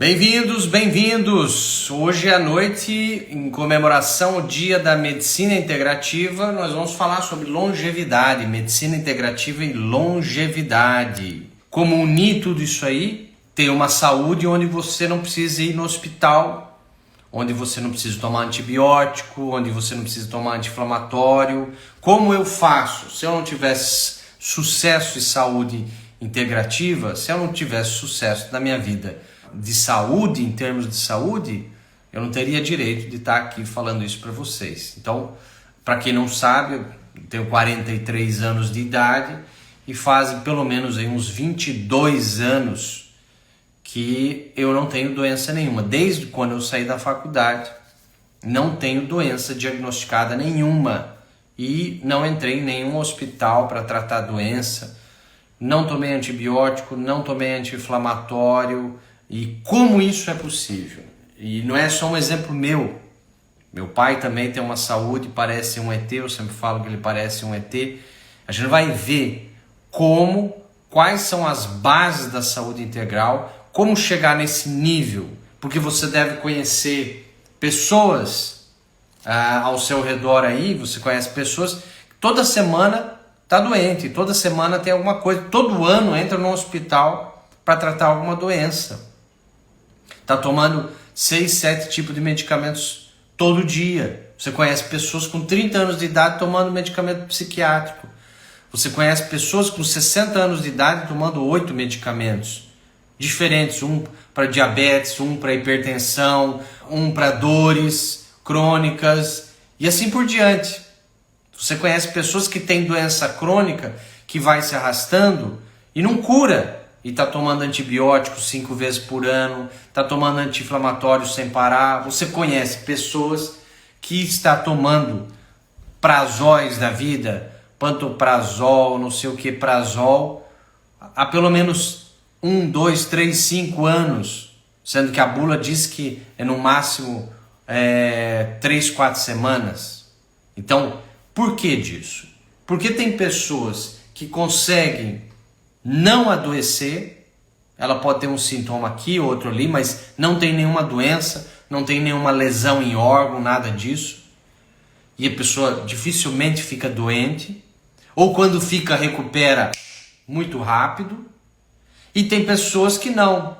Bem-vindos, bem-vindos! Hoje à noite, em comemoração ao Dia da Medicina Integrativa, nós vamos falar sobre longevidade, medicina integrativa e longevidade. Como unir tudo isso aí? Ter uma saúde onde você não precisa ir no hospital, onde você não precisa tomar antibiótico, onde você não precisa tomar anti-inflamatório. Como eu faço? Se eu não tivesse sucesso em saúde integrativa, se eu não tivesse sucesso na minha vida de saúde, em termos de saúde, eu não teria direito de estar aqui falando isso para vocês. Então, para quem não sabe, eu tenho 43 anos de idade e fazem pelo menos aí uns 22 anos que eu não tenho doença nenhuma. Desde quando eu saí da faculdade, não tenho doença diagnosticada nenhuma e não entrei em nenhum hospital para tratar a doença, não tomei antibiótico, não tomei anti-inflamatório. E como isso é possível? E não é só um exemplo meu. Meu pai também tem uma saúde, parece um ET, eu sempre falo que ele parece um ET. A gente vai ver quais são as bases da saúde integral, como chegar nesse nível, porque você deve conhecer pessoas ao seu redor aí, você conhece pessoas que toda semana está doente, toda semana tem alguma coisa, todo ano entra no hospital para tratar alguma doença. Está tomando 6, 7 tipos de medicamentos todo dia. Você conhece pessoas com 30 anos de idade tomando medicamento psiquiátrico. Você conhece pessoas com 60 anos de idade tomando 8 medicamentos diferentes. Um para diabetes, um para hipertensão, um para dores crônicas e assim por diante. Você conhece pessoas que têm doença crônica que vai se arrastando e não cura. E está tomando antibiótico 5 vezes por ano, está tomando anti-inflamatório sem parar. Você conhece pessoas que estão tomando prazóis da vida, pantoprazol, não sei o que, prazol, há pelo menos 1, 2, 3, 5 anos, sendo que a bula diz que é no máximo 3, 4 semanas. Então, por que disso? Porque tem pessoas que conseguem não adoecer, ela pode ter um sintoma aqui, outro ali, mas não tem nenhuma doença, não tem nenhuma lesão em órgão, nada disso. E a pessoa dificilmente fica doente, ou quando fica, recupera muito rápido. E tem pessoas que não.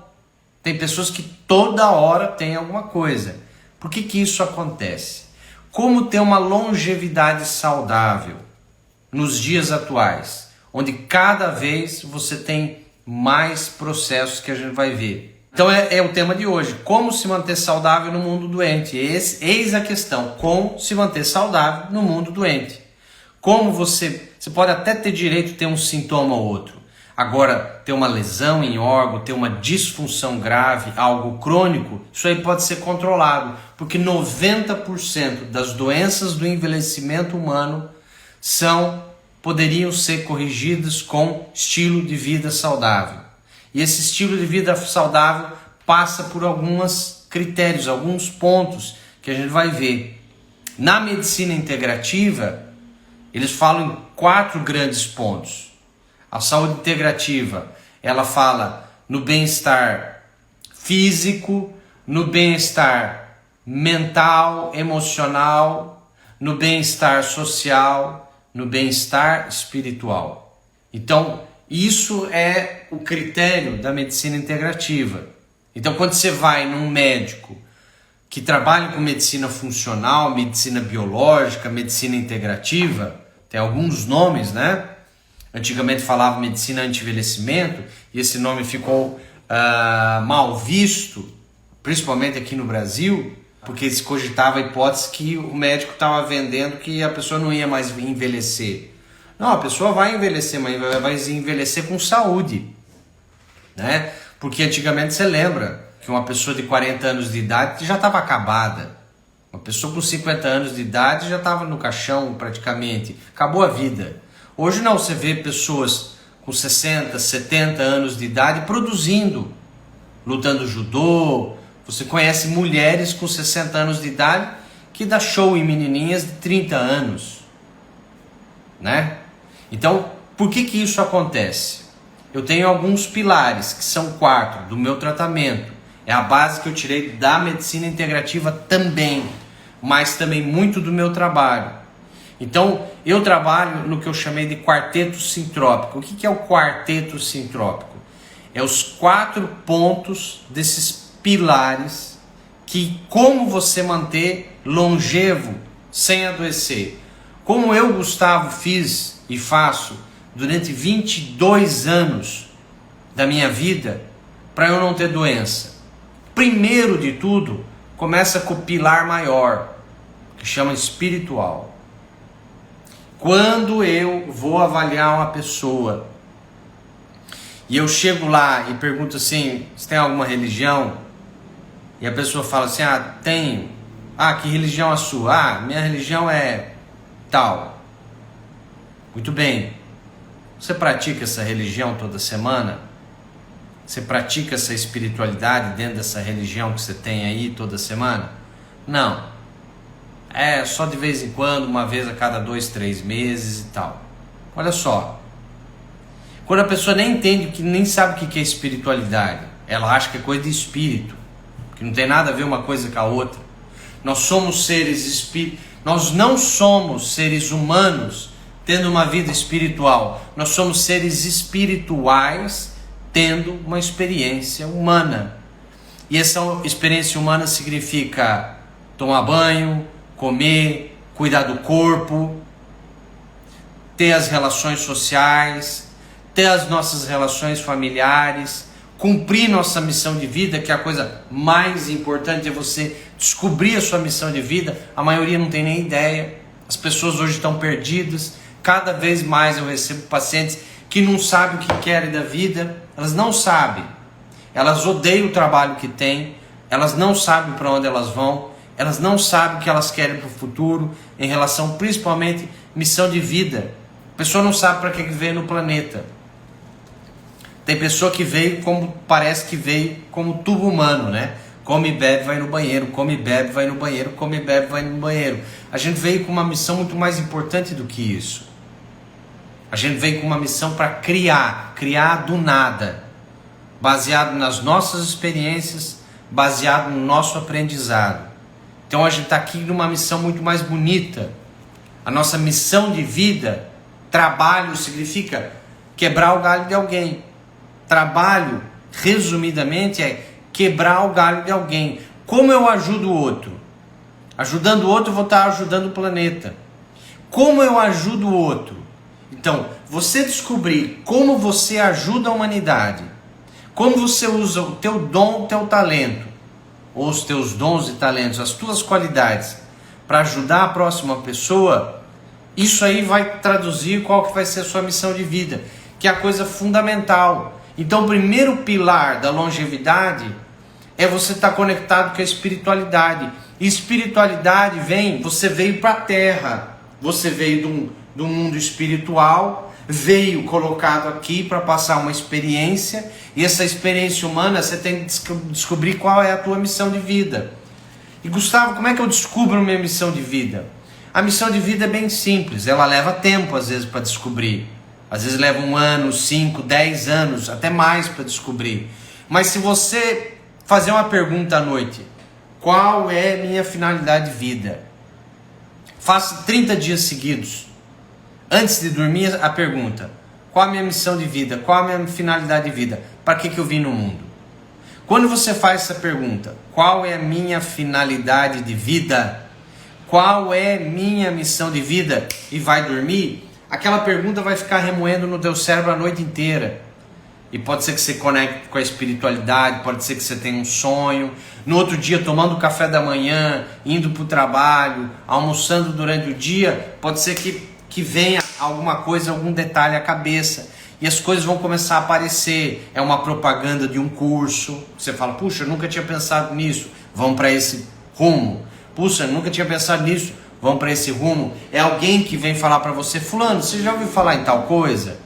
Tem pessoas que toda hora tem alguma coisa. Por que isso acontece? Como ter uma longevidade saudável nos dias atuais? Onde cada vez você tem mais processos que a gente vai ver. Então é o tema de hoje, como se manter saudável no mundo doente. Eis a questão, como se manter saudável no mundo doente. Como você pode até ter direito de ter um sintoma ou outro. Agora, ter uma lesão em órgão, ter uma disfunção grave, algo crônico, isso aí pode ser controlado. Porque 90% das doenças do envelhecimento humano poderiam ser corrigidas com estilo de vida saudável. E esse estilo de vida saudável passa por alguns critérios, alguns pontos que a gente vai ver. Na medicina integrativa, eles falam em 4 grandes pontos. A saúde integrativa, ela fala no bem-estar físico, no bem-estar mental, emocional, no bem-estar social, no bem-estar espiritual. Então, isso é o critério da medicina integrativa. Então, quando você vai num médico que trabalha com medicina funcional, medicina biológica, medicina integrativa, tem alguns nomes, né? Antigamente falava medicina anti-envelhecimento e esse nome ficou mal visto, principalmente aqui no Brasil, porque se cogitava a hipótese que o médico estava vendendo que a pessoa não ia mais envelhecer. Não, a pessoa vai envelhecer, mas vai envelhecer com saúde, né? Porque antigamente você lembra que uma pessoa de 40 anos de idade já estava acabada. Uma pessoa com 50 anos de idade já estava no caixão praticamente, acabou a vida. Hoje não, você vê pessoas com 60, 70 anos de idade produzindo, lutando judô. Você conhece mulheres com 60 anos de idade que dá show em menininhas de 30 anos, né? Então, por que isso acontece? Eu tenho alguns pilares, que são 4, do meu tratamento. É a base que eu tirei da medicina integrativa também, mas também muito do meu trabalho. Então, eu trabalho no que eu chamei de quarteto sintrópico. O que é o quarteto sintrópico? É os 4 pontos desses pilares que como você manter longevo sem adoecer. Como eu, Gustavo, fiz e faço durante 22 anos da minha vida para eu não ter doença. Primeiro de tudo, começa com o pilar maior, que chama espiritual. Quando eu vou avaliar uma pessoa e eu chego lá e pergunto assim, você tem alguma religião? E a pessoa fala assim, tenho. Que religião é a sua? Minha religião é tal. Muito bem. Você pratica essa religião toda semana? Você pratica essa espiritualidade dentro dessa religião que você tem aí toda semana? Não. É só de vez em quando, uma vez a cada 2, 3 meses e tal. Olha só. Quando a pessoa nem entende, nem sabe o que é espiritualidade, ela acha que é coisa de espírito, que não tem nada a ver uma coisa com a outra. Nós somos seres espíritos, nós não somos seres humanos tendo uma vida espiritual. Nós somos seres espirituais tendo uma experiência humana. E essa experiência humana significa tomar banho, comer, cuidar do corpo, ter as relações sociais, ter as nossas relações familiares, cumprir nossa missão de vida, que é a coisa mais importante, é você descobrir a sua missão de vida. A maioria não tem nem ideia, as pessoas hoje estão perdidas, cada vez mais eu recebo pacientes que não sabem o que querem da vida, elas não sabem, elas odeiam o trabalho que têm, elas não sabem para onde elas vão, elas não sabem o que elas querem para o futuro, em relação principalmente missão de vida. A pessoa não sabe para que veio no planeta. Tem pessoa que veio como, parece que veio como tubo humano, né? Come, bebe, vai no banheiro, come, bebe, vai no banheiro, come, bebe, vai no banheiro. A gente veio com uma missão muito mais importante do que isso. A gente veio com uma missão para criar do nada, baseado nas nossas experiências, baseado no nosso aprendizado. Então a gente está aqui numa missão muito mais bonita. A nossa missão de vida, trabalho, significa quebrar o galho de alguém. Trabalho, resumidamente, é quebrar o galho de alguém. Como eu ajudo o outro? Ajudando o outro, eu vou estar ajudando o planeta. Como eu ajudo o outro? Então, você descobrir como você ajuda a humanidade, como você usa o teu dom, o teu talento, ou os teus dons e talentos, as tuas qualidades, para ajudar a próxima pessoa, isso aí vai traduzir qual que vai ser a sua missão de vida, que é a coisa fundamental. Então, o primeiro pilar da longevidade é você estar conectado com a espiritualidade. E espiritualidade você veio para a Terra, você veio do mundo espiritual, veio colocado aqui para passar uma experiência, e essa experiência humana você tem que descobrir qual é a tua missão de vida. E Gustavo, como é que eu descubro minha missão de vida? A missão de vida é bem simples, ela leva tempo às vezes para descobrir. Às vezes leva 1 ano, 5, 10 anos, até mais para descobrir. Mas se você fazer uma pergunta à noite, qual é minha finalidade de vida? Faça 30 dias seguidos. Antes de dormir, a pergunta, qual a minha missão de vida? Qual a minha finalidade de vida? Para que eu vim no mundo? Quando você faz essa pergunta, qual é a minha finalidade de vida? Qual é minha missão de vida? E vai dormir, aquela pergunta vai ficar remoendo no teu cérebro a noite inteira. E pode ser que você conecte com a espiritualidade, pode ser que você tenha um sonho. No outro dia, tomando café da manhã, indo para o trabalho, almoçando durante o dia, pode ser que venha alguma coisa, algum detalhe à cabeça. E as coisas vão começar a aparecer. É uma propaganda de um curso. Você fala, puxa, eu nunca tinha pensado nisso. Vamos para esse rumo. Puxa, eu nunca tinha pensado nisso. Vamos para esse rumo. É alguém que vem falar para você, fulano, você já ouviu falar em tal coisa?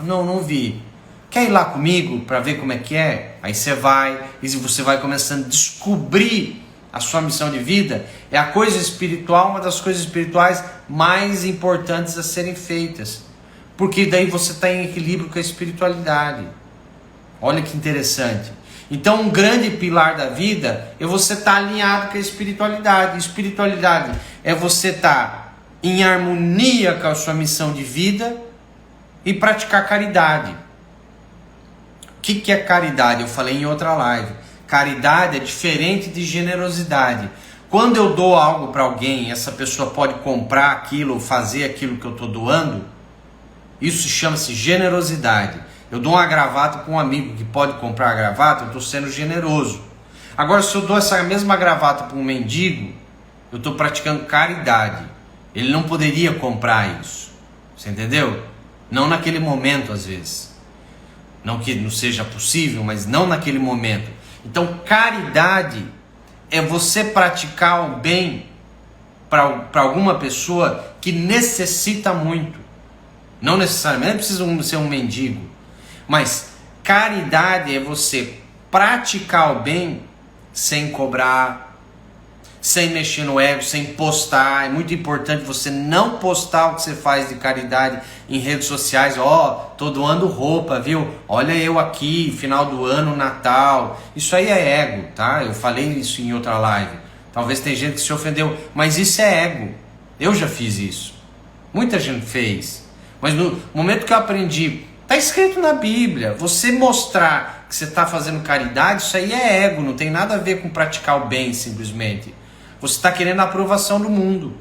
Não, não vi. Quer ir lá comigo para ver como é que é? Aí você vai, e você vai começando a descobrir a sua missão de vida. É a coisa espiritual, uma das coisas espirituais mais importantes a serem feitas. Porque daí você está em equilíbrio com a espiritualidade. Olha que interessante. Então um grande pilar da vida é você estar alinhado com a espiritualidade. Espiritualidade é você estar em harmonia com a sua missão de vida e praticar caridade. O que é caridade? Eu falei em outra live. Caridade é diferente de generosidade. Quando eu dou algo para alguém, essa pessoa pode comprar aquilo, fazer aquilo que eu estou doando, isso chama-se generosidade. Eu dou uma gravata para um amigo que pode comprar a gravata, eu estou sendo generoso. Agora, se eu dou essa mesma gravata para um mendigo, eu estou praticando caridade. Ele não poderia comprar isso. Você entendeu? Não naquele momento, às vezes. Não que não seja possível, mas não naquele momento. Então, caridade é você praticar o bem para alguma pessoa que necessita muito. Não necessariamente precisa ser um mendigo. Mas caridade é você praticar o bem sem cobrar, sem mexer no ego, sem postar. É muito importante você não postar o que você faz de caridade em redes sociais. Tô doando roupa, viu? Olha eu aqui, final do ano, Natal. Isso aí é ego, tá? Eu falei isso em outra live. Talvez tenha gente que se ofendeu, mas isso é ego. Eu já fiz isso. Muita gente fez. Mas no momento que eu aprendi, está escrito na Bíblia, você mostrar que você está fazendo caridade, isso aí é ego, não tem nada a ver com praticar o bem simplesmente. Você está querendo a aprovação do mundo.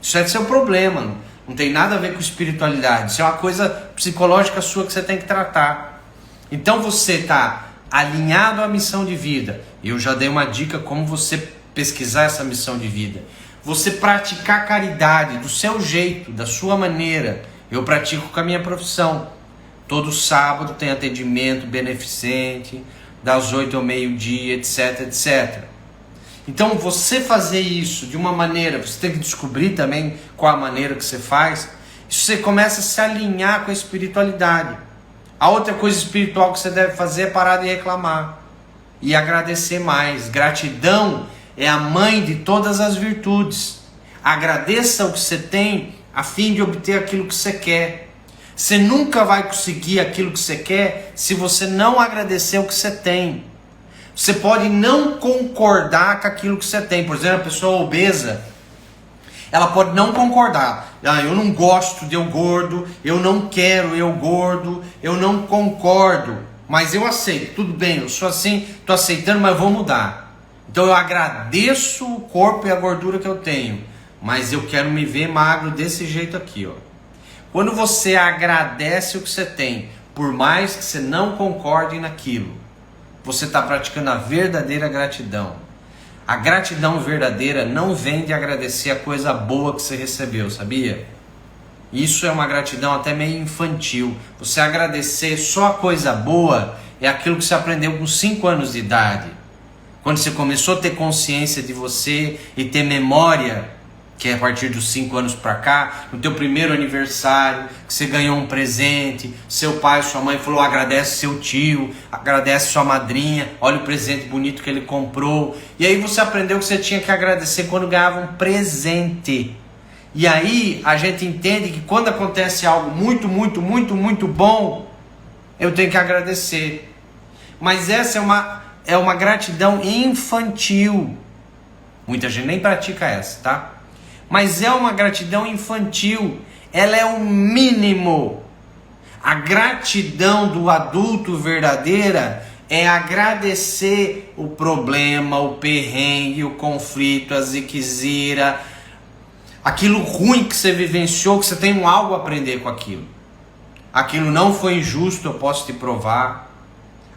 Isso é seu problema, não tem nada a ver com espiritualidade. Isso é uma coisa psicológica sua que você tem que tratar. Então você está alinhado à missão de vida. Eu já dei uma dica como você pesquisar essa missão de vida. Você praticar caridade do seu jeito, da sua maneira. Eu pratico com a minha profissão. Todo sábado tem atendimento beneficente, das 8 ao meio-dia, etc, etc. Então você fazer isso de uma maneira, você tem que descobrir também qual a maneira que você faz, você começa a se alinhar com a espiritualidade. A outra coisa espiritual que você deve fazer é parar de reclamar e agradecer mais. Gratidão é a mãe de todas as virtudes. Agradeça o que você tem a fim de obter aquilo que você quer. Você nunca vai conseguir aquilo que você quer se você não agradecer o que você tem. Você pode não concordar com aquilo que você tem. Por exemplo, a pessoa obesa, ela pode não concordar. Eu não gosto de eu gordo, eu não quero eu gordo, eu não concordo. Mas eu aceito, tudo bem, eu sou assim, estou aceitando, mas vou mudar. Então eu agradeço o corpo e a gordura que eu tenho, mas eu quero me ver magro desse jeito aqui, ó. Quando você agradece o que você tem, por mais que você não concorde naquilo, você está praticando a verdadeira gratidão. A gratidão verdadeira não vem de agradecer a coisa boa que você recebeu, sabia? Isso é uma gratidão até meio infantil. Você agradecer só a coisa boa é aquilo que você aprendeu com 5 anos de idade. Quando você começou a ter consciência de você e ter memória, que é a partir dos 5 anos para cá, no teu primeiro aniversário, que você ganhou um presente, seu pai, sua mãe falou, agradece seu tio, agradece sua madrinha, olha o presente bonito que ele comprou. E aí você aprendeu que você tinha que agradecer quando ganhava um presente. E aí a gente entende que quando acontece algo muito, muito, muito, muito bom, eu tenho que agradecer. Mas essa é uma gratidão infantil. Muita gente nem pratica essa, tá? Mas é uma gratidão infantil, ela é o mínimo. A gratidão do adulto verdadeira é agradecer o problema, o perrengue, o conflito, a ziquezira, aquilo ruim que você vivenciou, que você tem algo a aprender com aquilo. Aquilo não foi injusto, eu posso te provar.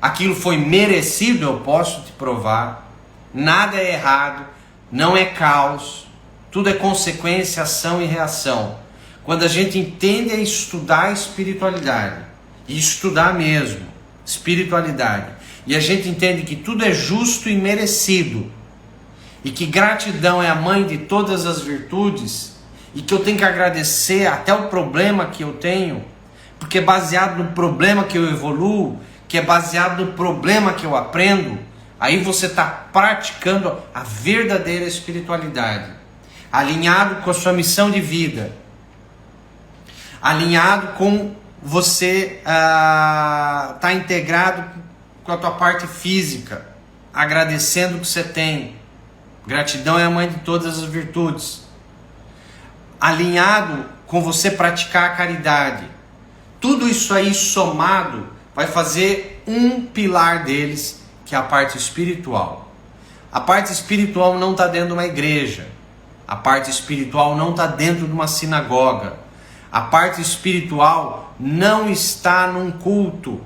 Aquilo foi merecido, eu posso te provar. Nada é errado, não é caos. Tudo é consequência, ação e reação. Quando a gente entende a estudar a espiritualidade, e estudar mesmo, espiritualidade, e a gente entende que tudo é justo e merecido, e que gratidão é a mãe de todas as virtudes, e que eu tenho que agradecer até o problema que eu tenho, porque é baseado no problema que eu evoluo, que é baseado no problema que eu aprendo, aí você está praticando a verdadeira espiritualidade. Alinhado com a sua missão de vida, alinhado com você, tá integrado com a tua parte física, agradecendo o que você tem. Gratidão é a mãe de todas as virtudes. Alinhado com você praticar a caridade. Tudo isso aí somado vai fazer um pilar deles, que é a parte espiritual. A parte espiritual não está dentro de uma igreja. A parte espiritual não está dentro de uma sinagoga. A parte espiritual não está num culto.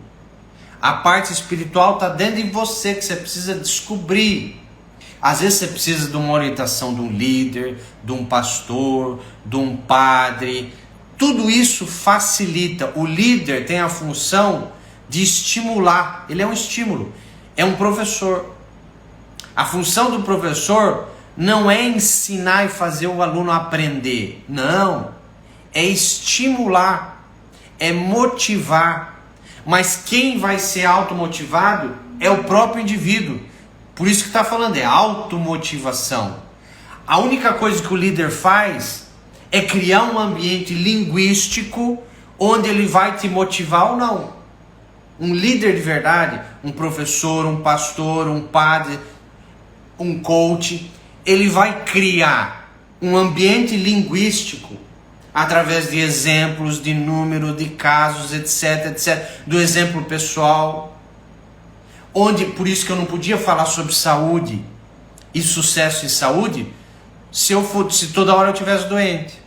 A parte espiritual está dentro de você, que você precisa descobrir. Às vezes você precisa de uma orientação de um líder, de um pastor, de um padre. Tudo isso facilita. O líder tem a função de estimular. Ele é um estímulo. É um professor. A função do professor não é ensinar e fazer o aluno aprender. Não. É estimular. É motivar. Mas quem vai ser automotivado é o próprio indivíduo. Por isso que está falando, é automotivação. A única coisa que o líder faz é criar um ambiente linguístico onde ele vai te motivar ou não. Um líder de verdade, um professor, um pastor, um padre, um coach, ele vai criar um ambiente linguístico através de exemplos, de número, de casos, etc, etc, do exemplo pessoal. Onde, por isso que eu não podia falar sobre saúde e sucesso em saúde se toda hora eu estivesse doente.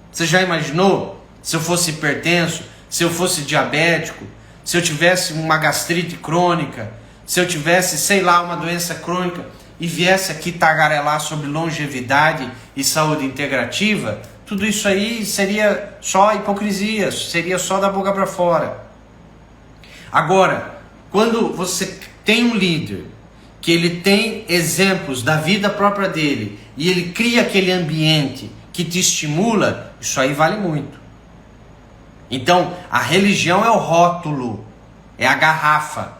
Você já imaginou? Se eu fosse hipertenso, se eu fosse diabético, se eu tivesse uma gastrite crônica, se eu tivesse, sei lá, uma doença crônica e viesse aqui tagarelar sobre longevidade e saúde integrativa, tudo isso aí seria só hipocrisia, seria só da boca para fora. Agora, quando você tem um líder que ele tem exemplos da vida própria dele e ele cria aquele ambiente que te estimula, isso aí vale muito. Então, a religião é o rótulo, é a garrafa.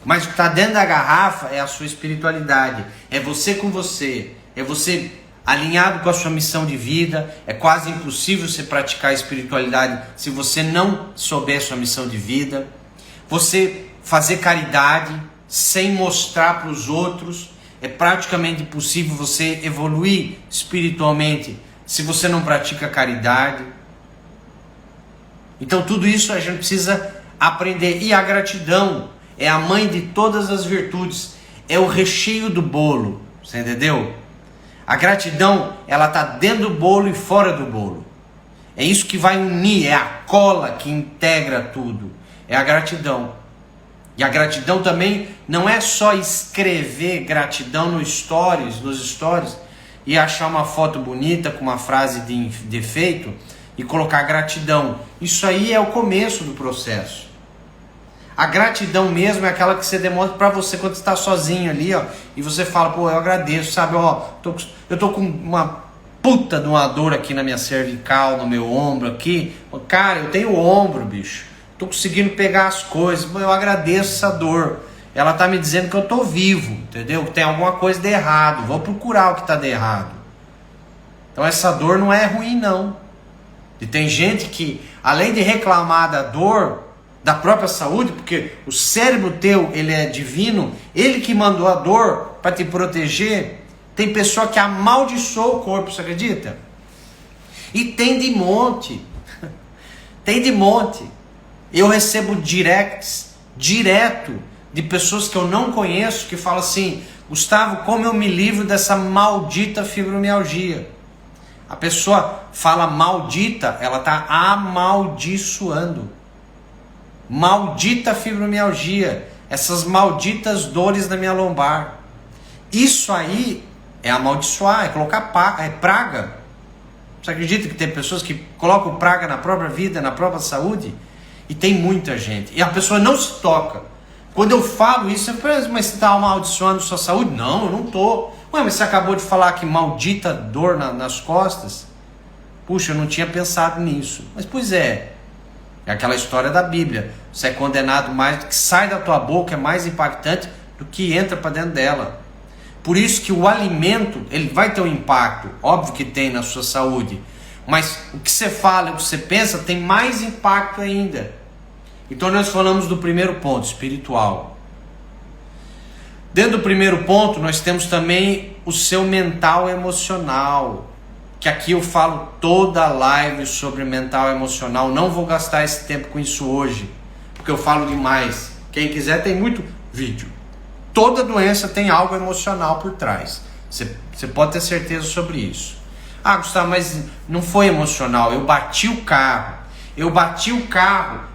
Mas o que está dentro da garrafa é a sua espiritualidade. É você com você. É você alinhado com a sua missão de vida. É quase impossível você praticar a espiritualidade se você não souber a sua missão de vida. Você fazer caridade sem mostrar para os outros. É praticamente impossível você evoluir espiritualmente se você não pratica caridade. Então tudo isso a gente precisa aprender. E a gratidão é a mãe de todas as virtudes. É o recheio do bolo. Você entendeu? A gratidão, ela está dentro do bolo e fora do bolo. É isso que vai unir, é a cola que integra tudo. É a gratidão. E a gratidão também não é só escrever gratidão nos stories e achar uma foto bonita com uma frase de efeito e colocar gratidão. Isso aí é o começo do processo. A gratidão mesmo é aquela que você demonstra para você quando você está sozinho ali, ó, e você fala, pô, eu agradeço, sabe, ó, eu tô com uma puta de uma dor aqui na minha cervical, no meu ombro aqui, cara, eu tenho ombro, bicho, tô conseguindo pegar as coisas, eu agradeço essa dor, ela tá me dizendo que eu tô vivo, entendeu? Que tem alguma coisa de errado, vou procurar o que tá de errado. Então essa dor não é ruim não. E tem gente que, além de reclamar da dor, da própria saúde, porque o cérebro teu, ele é divino, ele que mandou a dor para te proteger, tem pessoa que amaldiçoa o corpo, você acredita? E tem de monte, tem de monte. Eu recebo directs, direto, de pessoas que eu não conheço, que falam assim, Gustavo, como eu me livro dessa maldita fibromialgia? A pessoa fala maldita, ela está amaldiçoando. Maldita fibromialgia, essas malditas dores na minha lombar. Isso aí é amaldiçoar, é colocar praga. Você acredita que tem pessoas que colocam praga na própria vida, na própria saúde? E tem muita gente. E a pessoa não se toca. Quando eu falo isso, eu falo, mas você está amaldiçoando sua saúde? Não, eu não estou. Ué, mas você acabou de falar que maldita dor nas costas? Puxa, eu não tinha pensado nisso. Mas pois é. É aquela história da Bíblia. Você é condenado mais, do que sai da tua boca é mais impactante do que entra para dentro dela. Por isso que o alimento, ele vai ter um impacto, óbvio que tem na sua saúde, mas o que você fala, o que você pensa tem mais impacto ainda. Então nós falamos do primeiro ponto, espiritual. Dentro do primeiro ponto, nós temos também o seu mental emocional, que aqui eu falo toda a live sobre mental emocional. Não vou gastar esse tempo com isso hoje, porque eu falo demais. Quem quiser tem muito vídeo. Toda doença tem algo emocional por trás. Você pode ter certeza sobre isso. Ah, Gustavo, mas não foi emocional. Eu bati o carro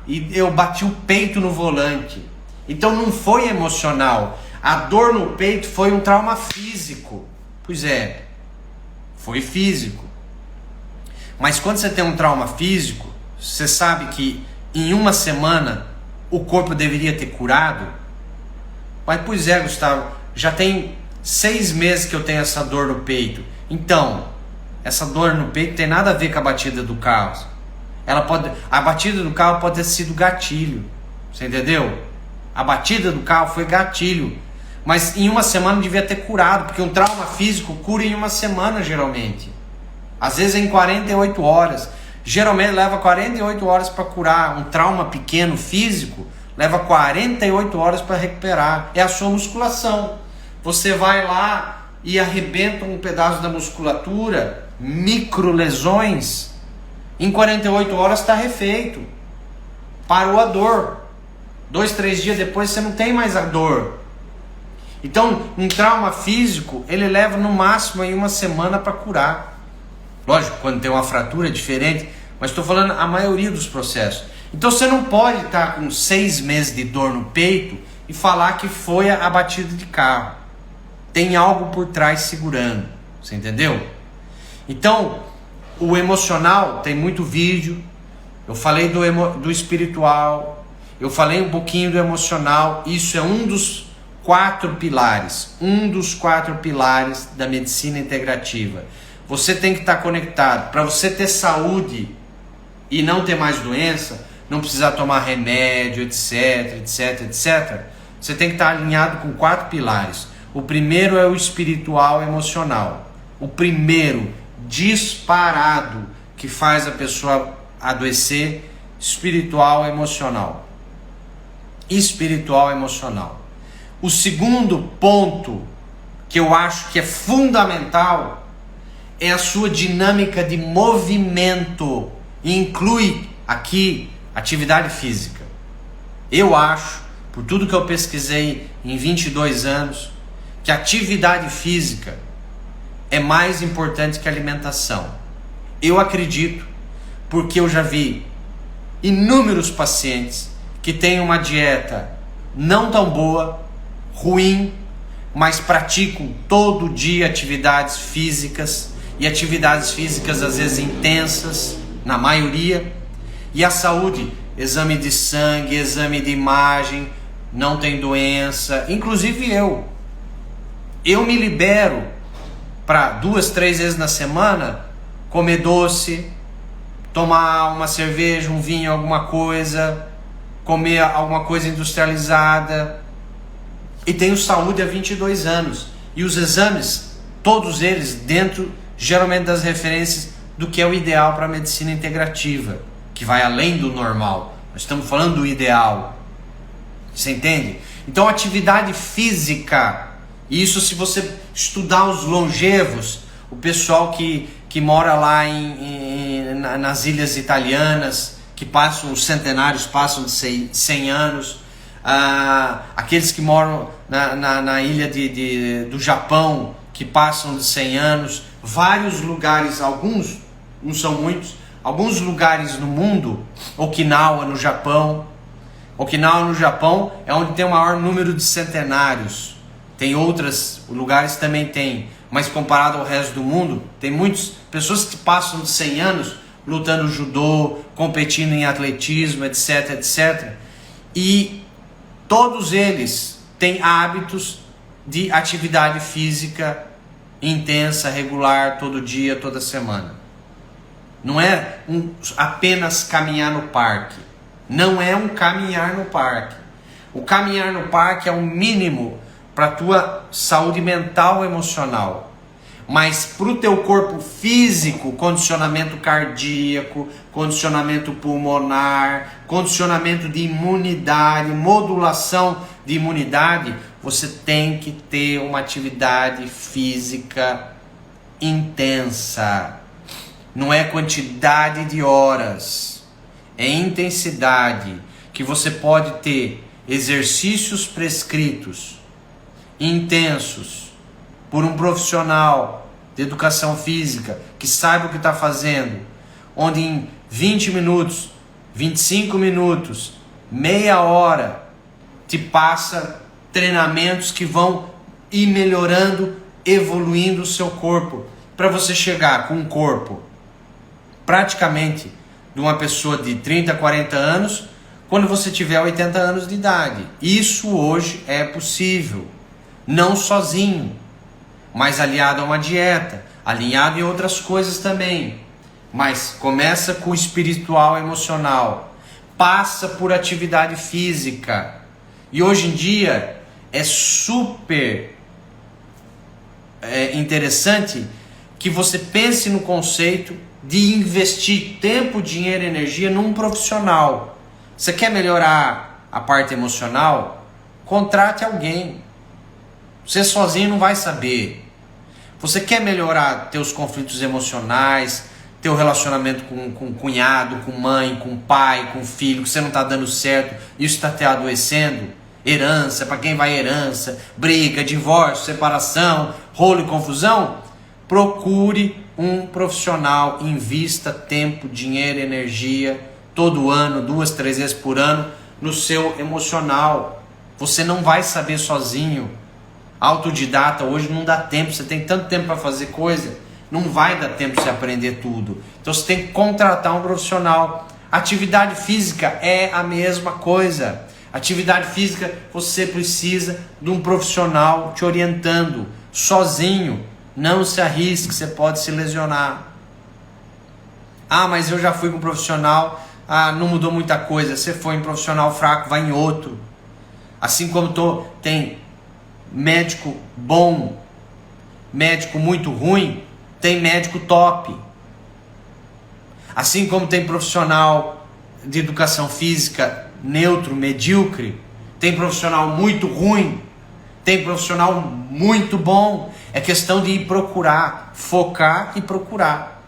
e eu bati o peito no volante. Então não foi emocional. A dor no peito foi um trauma físico. Pois é, foi físico. Mas quando você tem um trauma físico, você sabe que em uma semana o corpo deveria ter curado? Mas pois é, Gustavo, já tem 6 meses que eu tenho essa dor no peito. Então, essa dor no peito tem nada a ver com a batida do carro. A batida do carro pode ter sido gatilho. Você entendeu? A batida do carro foi gatilho. Mas em uma semana devia ter curado, porque um trauma físico cura em uma semana geralmente. Às vezes em 48 horas. Geralmente leva 48 horas para curar. Um trauma pequeno físico leva 48 horas para recuperar. É a sua musculação. Você vai lá e arrebenta um pedaço da musculatura, micro lesões, em 48 horas está refeito. Parou a dor. 2, 3 dias depois você não tem mais a dor. Então, um trauma físico, ele leva no máximo aí uma semana para curar. Lógico, quando tem uma fratura é diferente, mas estou falando a maioria dos processos. Então você não pode estar com 6 meses de dor no peito e falar que foi a batida de carro. Tem algo por trás segurando. Você entendeu? Então, o emocional tem muito vídeo. Eu falei do espiritual. Eu falei um pouquinho do emocional. Isso é um dos 4 pilares. Um dos 4 pilares da medicina integrativa. Você tem que estar conectado. Para você ter saúde e não ter mais doença, não precisar tomar remédio, etc, etc, etc. Você tem que estar alinhado com 4 pilares. O primeiro é o espiritual emocional. O primeiro, disparado, que faz a pessoa adoecer, espiritual emocional. Espiritual emocional. O segundo ponto, que eu acho que é fundamental, é a sua dinâmica de movimento. E inclui aqui atividade física. Eu acho, por tudo que eu pesquisei em 22 anos, que atividade física é mais importante que alimentação. Eu acredito, porque eu já vi inúmeros pacientes que têm uma dieta não tão boa, ruim, mas praticam todo dia atividades físicas, e atividades físicas às vezes intensas, na maioria, e a saúde, exame de sangue, exame de imagem, não tem doença. Inclusive eu me libero para 2, 3 vezes na semana comer doce, tomar uma cerveja, um vinho, alguma coisa, comer alguma coisa industrializada, e tenho saúde há 22 anos. E os exames, todos eles dentro geralmente das referências do que é o ideal para a medicina integrativa, que vai além do normal. Nós estamos falando do ideal. Você entende? Então, atividade física, isso se você estudar os longevos, o pessoal que mora lá nas ilhas italianas, que passam, os centenários passam de 100 anos, aqueles que moram na ilha do Japão, que passam de 100 anos, vários lugares, alguns, não são muitos, alguns lugares no mundo, Okinawa no Japão é onde tem o maior número de centenários. Tem outros lugares também tem, mas comparado ao resto do mundo, tem muitas pessoas que passam de 100 anos lutando judô, competindo em atletismo, etc, etc. E todos eles têm hábitos de atividade física intensa, regular, todo dia, toda semana. Não é apenas caminhar no parque. Não é um caminhar no parque. O caminhar no parque é o mínimo para a tua saúde mental e emocional. Mas para o teu corpo físico, condicionamento cardíaco, condicionamento pulmonar, condicionamento de imunidade, modulação de imunidade, você tem que ter uma atividade física intensa. Não é quantidade de horas, é intensidade, que você pode ter exercícios prescritos, intensos, por um profissional de educação física, que saiba o que está fazendo, onde em 20 minutos, 25 minutos, meia hora, te passa treinamentos que vão ir melhorando, evoluindo o seu corpo, para você chegar com um corpo praticamente de uma pessoa de 30, 40 anos, quando você tiver 80 anos de idade. Isso hoje é possível, não sozinho, mas aliado a uma dieta, alinhado em outras coisas também. Mas começa com o espiritual, emocional, passa por atividade física. E hoje em dia é super interessante que você pense no conceito de investir tempo, dinheiro e energia num profissional. Você quer melhorar a parte emocional? Contrate alguém. Você sozinho não vai saber. Você quer melhorar teus conflitos emocionais, teu relacionamento com cunhado, com mãe, com pai, com filho, que você não está dando certo, isso está te adoecendo? Herança, para quem vai herança, briga, divórcio, separação, rolo e confusão? Procure um profissional, invista tempo, dinheiro, energia, todo ano, 2, 3 vezes por ano, no seu emocional. Você não vai saber sozinho. Autodidata hoje não dá tempo, você tem tanto tempo para fazer coisa, não vai dar tempo de você aprender tudo. Então você tem que contratar um profissional. Atividade física é a mesma coisa. Atividade física, você precisa de um profissional te orientando. Sozinho, não se arrisque, você pode se lesionar. Ah, mas eu já fui com um profissional, não mudou muita coisa. Você foi em profissional fraco, vai em outro. Assim como tem médico bom, médico muito ruim, tem médico top. Assim como tem profissional de educação física neutro, medíocre, tem profissional muito ruim, tem profissional muito bom. É questão de ir procurar, focar e procurar.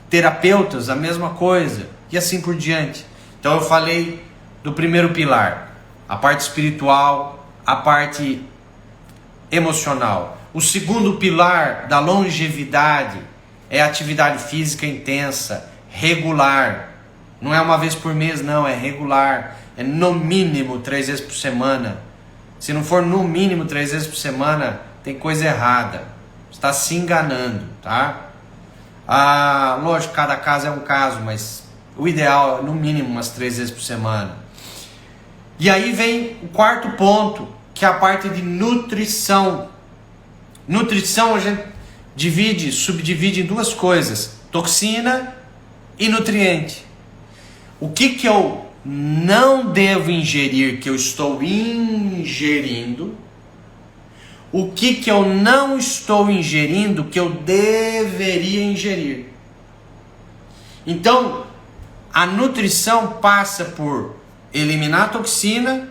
Terapeutas, a mesma coisa, e assim por diante. Então eu falei do primeiro pilar, a parte espiritual, a parte emocional. O segundo pilar da longevidade é a atividade física intensa, regular. Não é uma vez por mês, não, é regular. É no mínimo 3 vezes por semana. Se não for no mínimo 3 vezes por semana, tem coisa errada. Você está se enganando, tá? Lógico, cada caso é um caso, mas o ideal é no mínimo umas 3 vezes por semana. E aí vem o quarto ponto, que é a parte de nutrição. Nutrição a gente subdivide em duas coisas: toxina e nutriente. O que eu não devo ingerir, que eu estou ingerindo? O que eu não estou ingerindo, que eu deveria ingerir? Então, a nutrição passa por eliminar a toxina,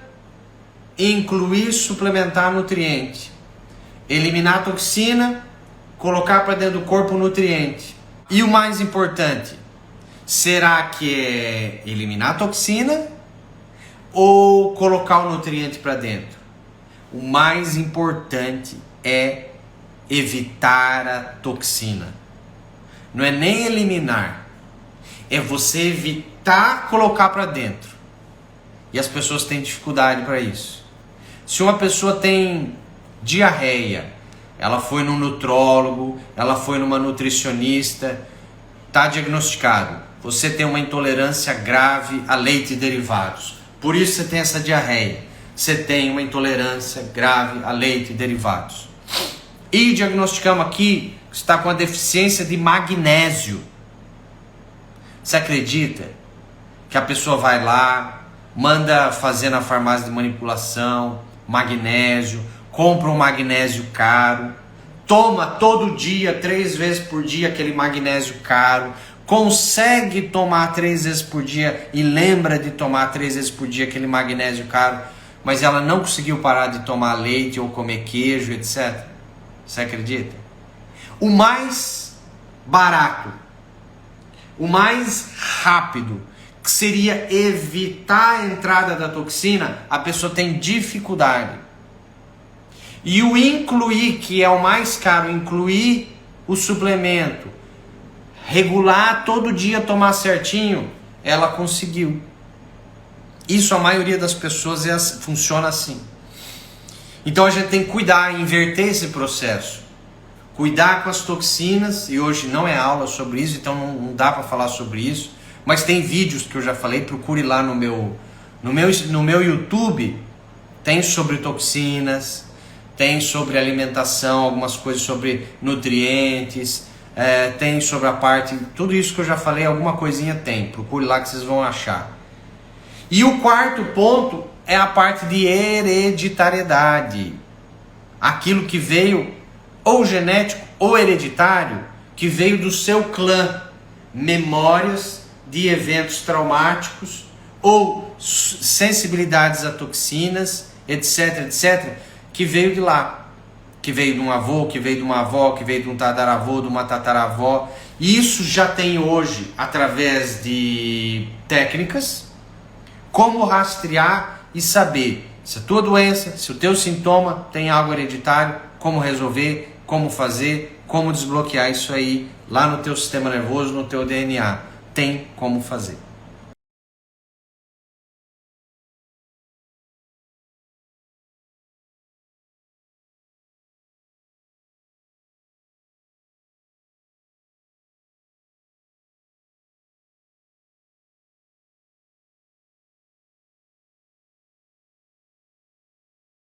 incluir, suplementar nutriente. Eliminar a toxina, colocar para dentro do corpo o nutriente. E o mais importante, será que é eliminar a toxina ou colocar o nutriente para dentro? O mais importante é evitar a toxina. Não é nem eliminar, é você evitar colocar para dentro. E as pessoas têm dificuldade para isso. Se uma pessoa tem diarreia, ela foi num nutrólogo, ela foi numa nutricionista, está diagnosticado. Você tem uma intolerância grave a leite e derivados. Por isso você tem essa diarreia. Você tem uma intolerância grave a leite e derivados. E diagnosticamos aqui que está com a deficiência de magnésio. Você acredita que a pessoa vai lá, manda fazer na farmácia de manipulação, magnésio, compra um magnésio caro, toma todo dia, 3 vezes por dia, aquele magnésio caro, consegue tomar 3 vezes por dia e lembra de tomar 3 vezes por dia aquele magnésio caro, mas ela não conseguiu parar de tomar leite ou comer queijo, etc. Você acredita? O mais barato, o mais rápido, que seria evitar a entrada da toxina, a pessoa tem dificuldade. E o incluir, que é o mais caro, incluir o suplemento, regular todo dia, tomar certinho, ela conseguiu. Isso a maioria das pessoas funciona assim. Então a gente tem que cuidar, inverter esse processo. Cuidar com as toxinas, e hoje não é aula sobre isso, então não dá para falar sobre isso, mas tem vídeos que eu já falei, procure lá no meu YouTube, tem sobre toxinas, tem sobre alimentação, algumas coisas sobre nutrientes, tem sobre a parte, tudo isso que eu já falei, alguma coisinha tem, procure lá que vocês vão achar. E o quarto ponto é a parte de hereditariedade, aquilo que veio ou genético ou hereditário, que veio do seu clã, memórias de eventos traumáticos ou sensibilidades a toxinas, etc, etc, que veio de lá, que veio de um avô, que veio de uma avó, que veio de um tataravô, de uma tataravó. E isso já tem hoje, através de técnicas, como rastrear e saber se a tua doença, se o teu sintoma tem algo hereditário, como resolver, como fazer, como desbloquear isso aí lá no teu sistema nervoso, no teu DNA. Tem como fazer.